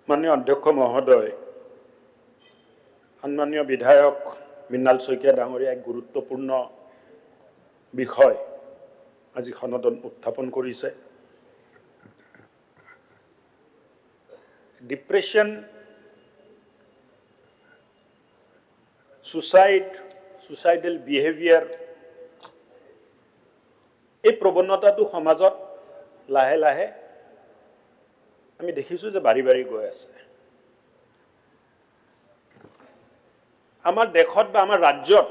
माननीय अध्यक्ष महोदय सम्मानीय विधायक मृणाल शइकिया डांगरिया एक गुरुत्वपूर्ण विषय आज सदन उत्थापन करिছে। डिप्रेशन, सुसाइडल बिहेवियर এই प्रवणताটো समाजत लाहे लाहे आमी देखिছো যে बारी बारी गई আছে। आमार देशत बा आमार राज्यत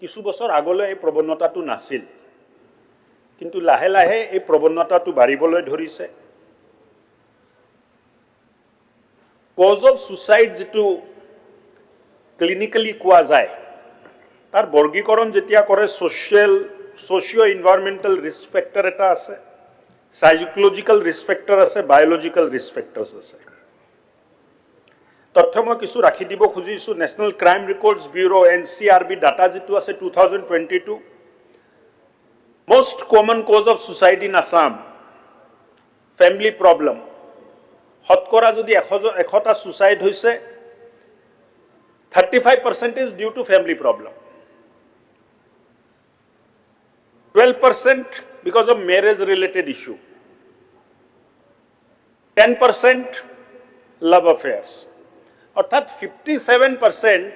किछु बছৰ আগলৈ এই प्रवणताটো नाছিল, किन्तु लाहे लाहे এই प्रवणताটো बारिবলৈ ধৰিছে। कज अफ सुसाइड जितु क्लिनिकली कोआ जाए तार वर्गीकरण जेतिया करे सोशियो इनवायरमेंटल रिस्क फैक्टर एटा आछे, साइकोलॉजिकल रिस्क फैक्टर आछे, बायोलॉजिकल रिस्क फैक्टर्स आछे। तथ्य मैं किछु राखि दिब खुजिछु। National Crime Records Bureau NCRB data जितु आछे 2022 most common cause of suicide in Assam family problem. शतकरा यदि 100टा सुसाइड होइसे 35% is due to family problem, 12% because of marriage related issue, 10% love affairs. अर्थात 57%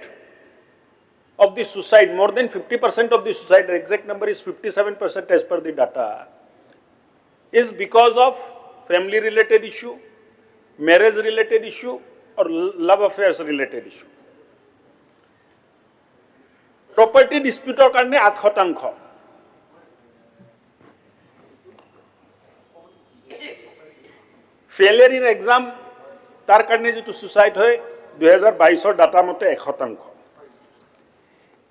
of the suicide, more than 50% of the suicide, the exact number is 57% as per the data, is because of family related issue, marriage related issue or love affairs related issue. Property dispute karone 8%, failure in exam तार कारणे जो suicide है 2022 data मते 1%।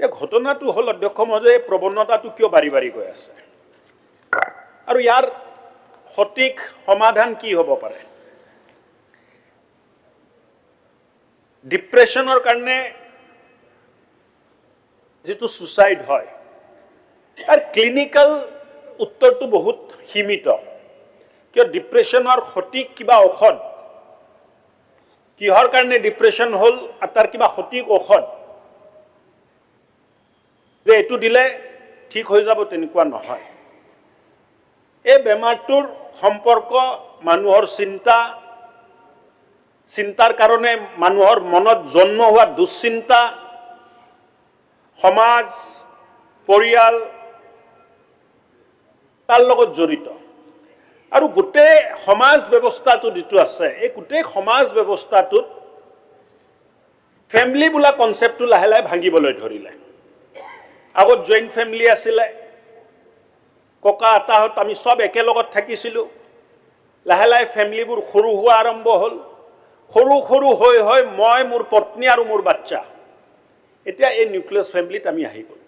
ये घटना तो हल अध्यक्ष महोदय प्रवणता तो क्यों बारी बारी गई आछे और यार सठिक समाधान की हब पारे। डिप्रेशनर कारणे जितु सुसाइड है तार क्लिनिकल उत्तर तो बहुत सीमित, क्यों डिप्रेशनर सठिक किबा औषध किहर कारणे डिप्रेशन हल और तार किबा सठिक औषध जे एटु दिले ठीक हो जाब तेनेकुवा নহয়। এই বেমাৰটোৰ সম্পৰ্ক মানুহৰ চিন্তাৰ কাৰণে মানুহৰ মনত জন্ম হোৱা দুশ্চিন্তা সমাজ পৰিয়াল তাৰ লগত জড়িত আৰু গোটে সমাজ ব্যৱস্থাটো যেটো আছে এই গোটে সমাজ ব্যৱস্থাটোত ফ্যামিলি বুলা কনসেপ্টটো লাহে লাহে ভাঙিবলৈ ধৰিলে। আগত জয়েন্ট ফ্যামিলি আছিলে, ককা আতাহত আমি সব একেলগত থাকিছিলো। লাহে লাহে ফ্যামিলিবোৰ সৰু হোৱা আৰম্ভ হ'ল, সৰু সৰু হৈ হৈ মই মোৰ পত্নী আৰু মোৰ বাচ্চা, এতিয়া এই নিউক্লিয়াছ ফ্যামিলিত আমি আহি গ'ল।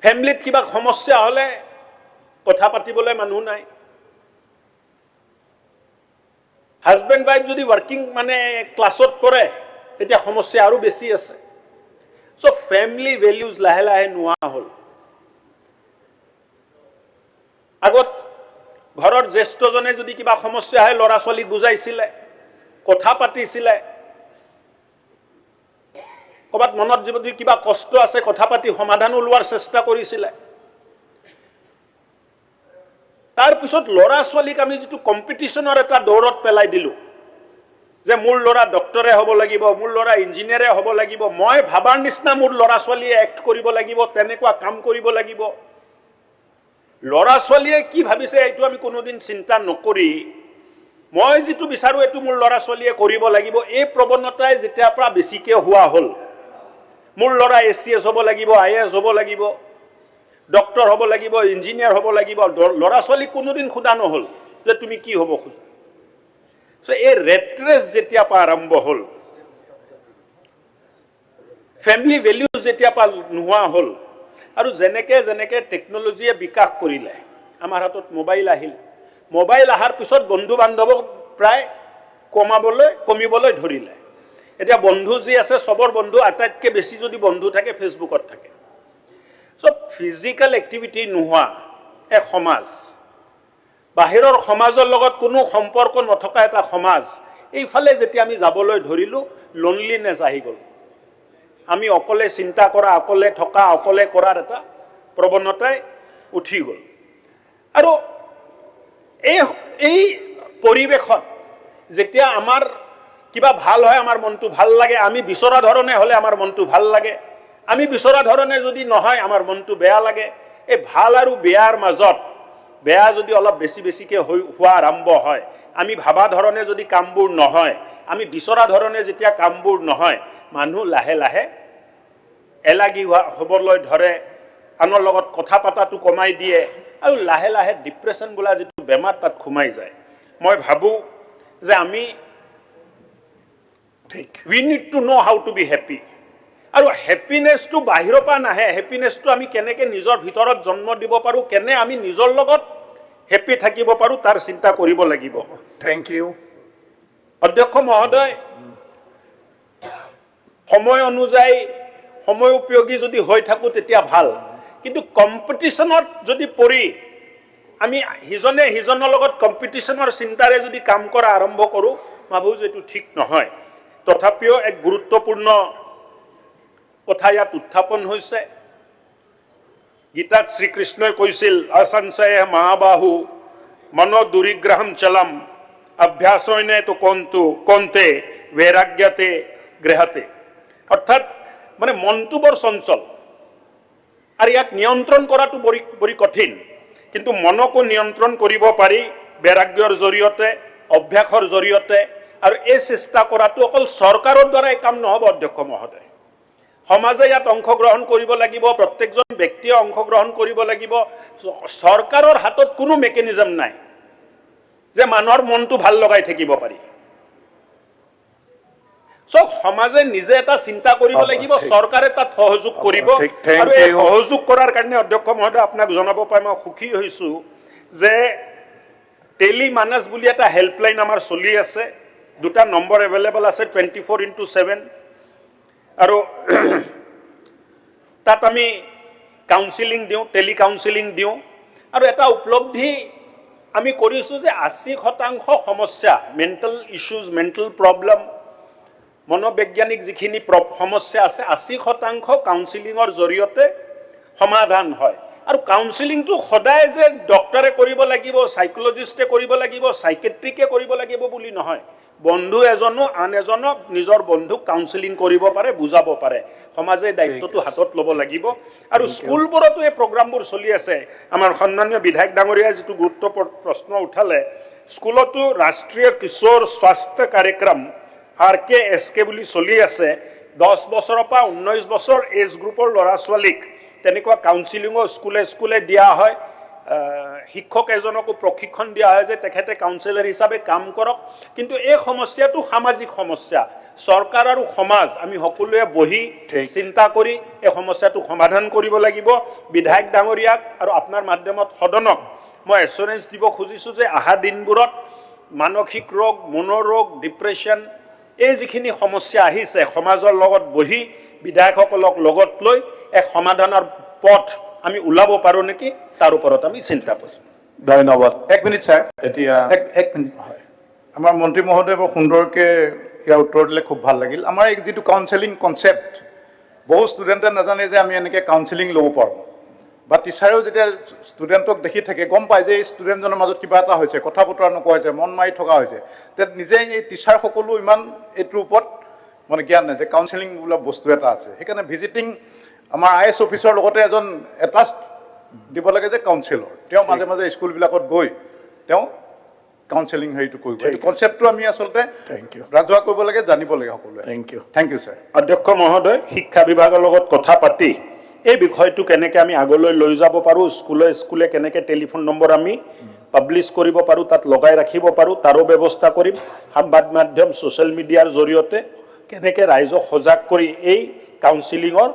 ফ্যামিলিত কিবা সমস্যা হলে কথা পাতিবলৈ মানুহ নাই। হাজবেন্ড ওয়াইফ যদি ওয়ার্কিং মানে ক্লাসত পড়ে তেতিয়া সমস্যা আৰু বেছি আছে। সো ফ্যামিলি ভ্যালুজ লাহে লাহে নোয়া হল। আগত ঘৰৰ জ্যেষ্ঠজনে যদি কিবা সমস্যা হয় লৰা ছোৱালীক বুজাইছিলে, কথা পাতিছিলে, কবাত মনত যদি কিবা কষ্ট আছে কথা পাতি সমাধান উলোৱাৰ চেষ্টা কৰিছিলে। तार पिছত लड़ा छालीक आमी जो कम्पिटिशनर एटा दौरत पेलाई दिलु जे मोर लड़ा डक्टरे हब लागिब, मोर लड़ा इन्जिनियारे हब लागिब, मैं भाबार निचिना मोर लड़ा छालीये एक्ट करिब लागिब, तेनेकुवा काम करिब लागिब। लड़ा छालीये कि भाबिसे एटु आमी कोनोदिन चिंता नकरि मैं जितु बिचारो एटु मोर लड़ा छालीये करिब लागिब। ए प्रवणताय जेतियार পৰা बेसिके हुआ हल, मोर लड़ा ACS हब लागिब, IAS हब लागिब, डॉक्टर हब लागिब, इंजिनियर हब लागिब। लड़ा छाली कोनोदिन खुदा নহল যে তুমি কি হব খুজা। सो ए रेट रेस जेतिया पा आरम्भ हल, फैमिली वैल्यूज जेतिया पा নোহোৱা हल আৰু যেনেকে যেনেকে টেকনলজিয়ে বিকাশ কৰিলে আমাৰ হাতত মোবাইল আহিল, মোবাইল আহাৰ পিছত বন্ধু বান্ধৱক প্ৰায় কমিবলৈ ধৰিলে। এতিয়া বন্ধু যি আছে সবৰ বন্ধু আটাইতকৈ বেছি যদি বন্ধু থাকে ফেসবুকত থাকে। সো ফিজিক্যাল एक्टिविटी নোহোৱা এক সমাজ, বাহিৰৰ সমাজৰ লগত কোনো সম্পৰ্ক নথকা এটা সমাজ, এইফালে যেতিয়া আমি যাবলৈ ধৰিলোঁ লোনলিনেছ আহি গ'ল আমি অকলে চিন্তা কৰা অকলে থকা অকলে কৰাৰ এটা প্ৰৱণতাই উঠি গ'ল আৰু এই পৰিৱেশত যেতিয়া আমাৰ কিবা ভাল হয় আমাৰ মনটো ভাল লাগে আমি বিচৰা ধৰণে হ'লে আমাৰ মনটো ভাল লাগে আমি বিচৰা ধৰণে যদি নহয় আমাৰ মনটো বেয়া লাগে এই ভাল আৰু বেয়াৰ মাজত বেয়া যদি অলপ বেছি বেছিকৈ হোৱা আৰম্ভ হয় আমি ভাবা ধৰণে যদি কামবোৰ নহয় আমি বিচৰা ধৰণে যেতিয়া কামবোৰ নহয় মানুহ লাহে লাহে এলাগি হ'বলৈ ধৰে আনৰ লগত কথা পতাটো কমাই দিয়ে আৰু লাহে লাহে ডিপ্ৰেশ্যন বোলা যিটো বেমাৰ তাত সোমাই যায় মই ভাবোঁ যে আমি we need to know how to be happy আৰু হেপিনেছটো বাহিৰৰ পৰা নাহে হেপিনেছটো আমি কেনেকৈ নিজৰ ভিতৰত জন্ম দিব পাৰোঁ কেনে আমি নিজৰ লগত হেপি থাকিব পাৰোঁ তাৰ চিন্তা কৰিব লাগিব Thank you. অধ্যক্ষ মহোদয় সময় অনুযায়ী সময় উপযোগী যদি হৈ থাকোঁ তেতিয়া ভাল কিন্তু কম্পিটিশ্যনত যদি পৰি আমি সিজনে সিজনৰ লগত কম্পিটিশ্যনৰ চিন্তাৰে যদি কাম কৰা আৰম্ভ কৰোঁ ভাবোঁ যে এইটো ঠিক নহয় তথাপিও এক গুৰুত্বপূৰ্ণ কথা ইয়াত উত্থাপন হৈছে গীতাত শ্ৰীকৃষ্ণই কৈছিল অসংশয় মহাবাহু মনো দুৰিগ্ৰহম চলম অভ্যাসনে তো কন্তে বৈৰাগ্যতে গৃহতে অৰ্থাৎ মানে মনটো বৰ চঞ্চল আৰু ইয়াক নিয়ন্ত্ৰণ কৰাটো বৰি কঠিন কিন্তু মনকো নিয়ন্ত্ৰণ কৰিব পাৰি বৈৰাগ্যৰ জৰিয়তে অভ্যাসৰ জৰিয়তে আৰু এই চেষ্টা কৰাটো অকল চৰকাৰৰ দ্বাৰা এই কাম নহ'ব অধ্যক্ষ মহোদয় সমাজে ইয়াত অংশগ্ৰহণ কৰিব লাগিব প্ৰত্যেকজন ব্যক্তিয়ে অংশগ্ৰহণ কৰিব লাগিব চৰকাৰৰ হাতত কোনো মেকানিজম নাই যে মানুহৰ মনটো ভাল লগাই থাকিব পাৰি সব সমাজে নিজে এটা চিন্তা কৰিব লাগিব চৰকাৰে তাত সহযোগ কৰিব আৰু এই সহযোগ কৰাৰ কাৰণে অধ্যক্ষ মহোদয় আপোনাক জনাব পাই মই সুখী হৈছোঁ যে টেলি মানস বুলি এটা হেল্পলাইন আমাৰ চলি আছে দুটা নম্বৰ এভেইলেবল আছে 24/7 আৰু তাত আমি কাউন্সেলিং দিওঁ টেলি কাউন্সেলিং দিওঁ আৰু এটা উপলব্ধি আমি কৰিছোঁ যে 80% সমস্যা মেণ্টেল ইছ্যুজ মেণ্টেল প্ৰব্লেম মনোবৈজ্ঞানিক যিখিনি সমস্যা আছে 80% কাউন্সেলিঙৰ জৰিয়তে সমাধান হয় আৰু কাউন্সেলিংটো সদায় যে ডক্টৰে কৰিব লাগিব সাইকোলজিষ্টে কৰিব লাগিব সাইকেট্ৰিকে কৰিব লাগিব বুলি নহয় বন্ধু এজনো আন এজনক নিজৰ বন্ধুক কাউন্সেলিং কৰিব পাৰে বুজাব পাৰে সমাজে দায়িত্বটো হাতত ল'ব লাগিব আৰু স্কুলবোৰতো এই প্ৰগ্ৰামবোৰ চলি আছে আমাৰ সন্মানীয় বিধায়ক ডাঙৰীয়াই যিটো গুৰুত্বপূৰ্ণ প্ৰশ্ন উঠালে স্কুলতো ৰাষ্ট্ৰীয় কিশোৰ স্বাস্থ্য কাৰ্যক্ৰম RKSK বুলি চলি আছে 10 বছৰৰ পৰা 19 বছৰ এজ গ্ৰুপৰ ল'ৰা ছোৱালীক তেনেকুৱা কাউন্সেলিঙৰ স্কুলে দিয়া হয় শিক্ষক এজনকো প্ৰশিক্ষণ দিয়া হয় যে তেখেতে কাউন্সেলৰ হিচাপে কাম কৰক কিন্তু এই সমস্যাটো সামাজিক সমস্যা চৰকাৰ আৰু সমাজ আমি সকলোৱে বহি চিন্তা কৰি এই সমস্যাটো সমাধান কৰিব লাগিব বিধায়ক ডাঙৰীয়াক আৰু আপোনাৰ মাধ্যমত সদনক মই এছুৰেঞ্চ দিব খুজিছোঁ যে অহা দিনবোৰত মানসিক ৰোগ মনোৰোগ ডিপ্ৰেশ্যন এই যিখিনি সমস্যা আহিছে সমাজৰ লগত বহি বিধায়কসকলক লগত লৈ এক সমাধানৰ পথ আমি ওলাব পাৰোঁ নেকি তাৰ ওপৰত আমি চিন্তা কৰিছোঁ ধন্যবাদ এক মিনিট স্যাৰ এতিয়া এক মিনিট হয় আমাৰ মন্ত্ৰী মহোদয় বৰ সুন্দৰকৈ ইয়াৰ উত্তৰ দিলে খুব ভাল লাগিল আমাৰ এই যিটো কাউন্সেলিং কনচেপ্ট বহু ষ্টুডেণ্টে নাজানে যে আমি এনেকৈ কাউন্সেলিং ল'ব পাৰোঁ বা টিচাৰেও যেতিয়া ষ্টুডেণ্টক দেখি থাকে গম পায় যে এই ষ্টুডেণ্টজনৰ মাজত কিবা এটা হৈছে কথা বতৰা নোকোৱা হৈছে মন মাৰি থকা হৈছে তেতিয়া নিজে এই টিচাৰসকলো ইমান এইটোৰ ওপৰত মানে জ্ঞান নাই যে কাউন্সেলিং বোলা বস্তু এটা আছে সেইকাৰণে ভিজিটিং আমাৰ IS অফিচৰ লগতে এজন এটাচ দিব লাগে যে কাউন্সেলৰ তেওঁ মাজে মাজে স্কুলবিলাকত গৈ তেওঁ কাউন্সেলিং হেৰিটো কৰিব এই কনচেপ্টটো আমি আচলতে ৰাজহুৱা কৰিব লাগে জানিব লাগে সকলোৱে থেংক ইউ স্যাৰ অধ্যক্ষ মহোদয় শিক্ষা বিভাগৰ লগত কথা পাতি এই বিষয়টো কেনেকৈ আমি আগলৈ লৈ যাব পাৰোঁ স্কুলে কেনেকৈ টেলিফোন নম্বৰ আমি পাব্লিছ কৰিব পাৰোঁ তাত লগাই ৰাখিব পাৰোঁ তাৰো ব্যৱস্থা কৰিম সংবাদ মাধ্যম ছ'চিয়েল মিডিয়াৰ জৰিয়তে কেনেকৈ ৰাইজক সজাগ কৰি এই কাউন্সেলিঙৰ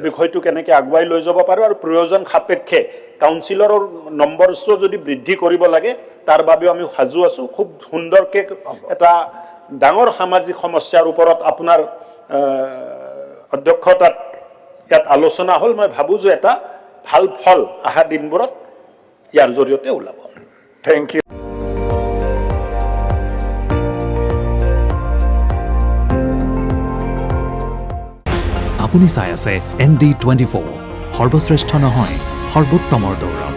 বিষয়টো কেনেকৈ আগুৱাই লৈ যাব পাৰোঁ আৰু প্ৰয়োজন সাপেক্ষে কাউন্সিলৰৰ নম্বৰটো যদি বৃদ্ধি কৰিব লাগে তাৰ বাবেও আমি সাজু আছোঁ খুব সুন্দৰকৈ এটা ডাঙৰ সামাজিক সমস্যাৰ ওপৰত আপোনাৰ অধ্যক্ষতাত ইয়াত আলোচনা হ'ল মই ভাবোঁ যে এটা ভাল ফল অহা দিনবোৰত ইয়াৰ জৰিয়তে ওলাব থেংক ইউ আপুনি চাই আছে ND24 সৰ্বশ্ৰেষ্ঠ নহয় সৰ্বোত্তমৰ দৌৰত।